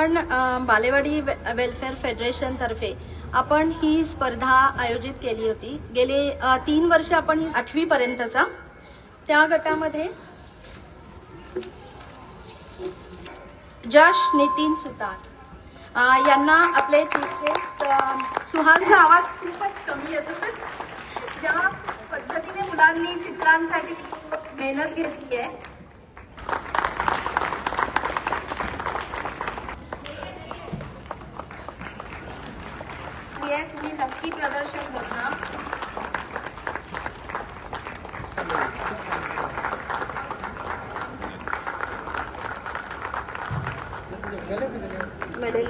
आपण Balewadi welfare federation तर्फे आपण ही स्पर्धा आयोजित केली होती। गेले 3 वर्ष आपण ही 8वी पर्यंतचा त्या गटामध्ये जश नितीन सुतार यांना आपले चीफ गेस्ट सुहानचा आवाज खूपच कमी येतो। ज्या पद्धतीने मुलांनी चित्रांसाठी मेहनत घेतली आहे तुम्ही नक्की प्रदर्शन बघा। मेडल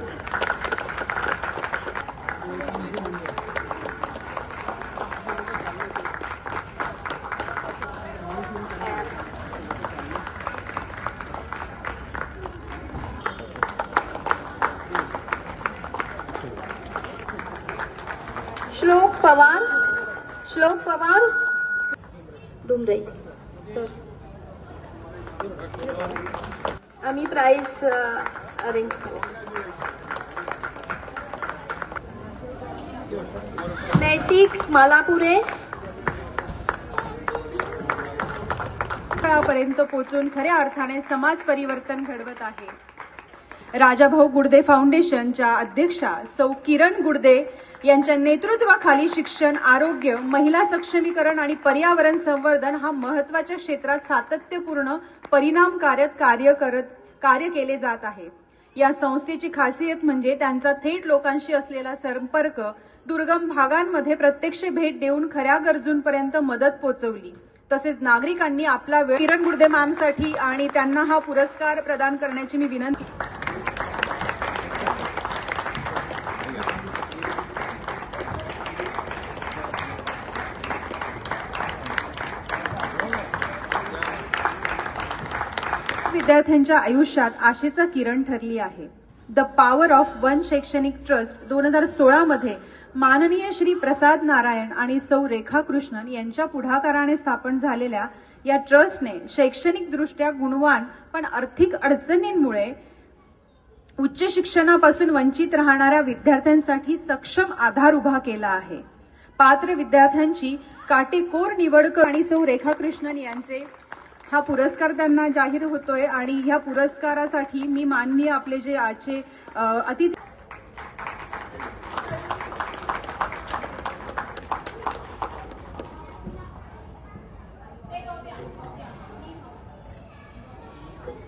श्लोक पवार डुमरे सर, आम्ही प्राइस अरेंज करू। नैतिक मालापुरे पर्यंत पोहोचून खऱ्या अर्थाने समाज परिवर्तन घडवत आहे। राजाभाऊ गुडदे फाउंडेशनच्या अध्यक्षा सौ किरण गुडदे यांच्या नेतृत्वाखाली शिक्षण, आरोग्य, महिला सक्षमीकरण आणि पर्यावरण संवर्धन हा महत्त्वाच्या क्षेत्रात सातत्यपूर्ण परिणामकारक कार्य केले जात आहे। या संस्थेची खासियत म्हणजे त्यांचा थेट लोकांशी असलेला संपर्क, दुर्गम भागांमध्ये प्रत्यक्ष भेट देऊन खऱ्या गरजूंपर्यंत मदत पोहोचवली। तसेच नागरिकांनी आपला वेळ किरण गुडदे मॅमसाठी आणि त्यांना हा पुरस्कार प्रदान करण्याची मी विनंती। विद्यार्थ्यांच्या आयुष्यात आशेचा किरण ठरली आहे। द पॉवर ऑफ वन शैक्षणिक ट्रस्ट 2016 मध्ये माननीय श्री प्रसाद नारायण आणि सौ रेखा कृष्णन यांच्या पुढाकाराने स्थापन झालेल्या या ट्रस्टने शैक्षणिकदृष्ट्या गुणवान पण आर्थिक अडचणींमुळे उच्च शिक्षणापासून वंचित राहणाऱ्या विद्यार्थ्यांसाठी सक्षम आधार उभा केला आहे। पात्र विद्यार्थ्यांची काटेकोर निवड आणि सौ रेखा कृष्णन यांचे हा पुरस्कार त्यांना जाहीर होतोय आणि ह्या पुरस्कारासाठी मी माननीय आपले जे आजचे अतिथी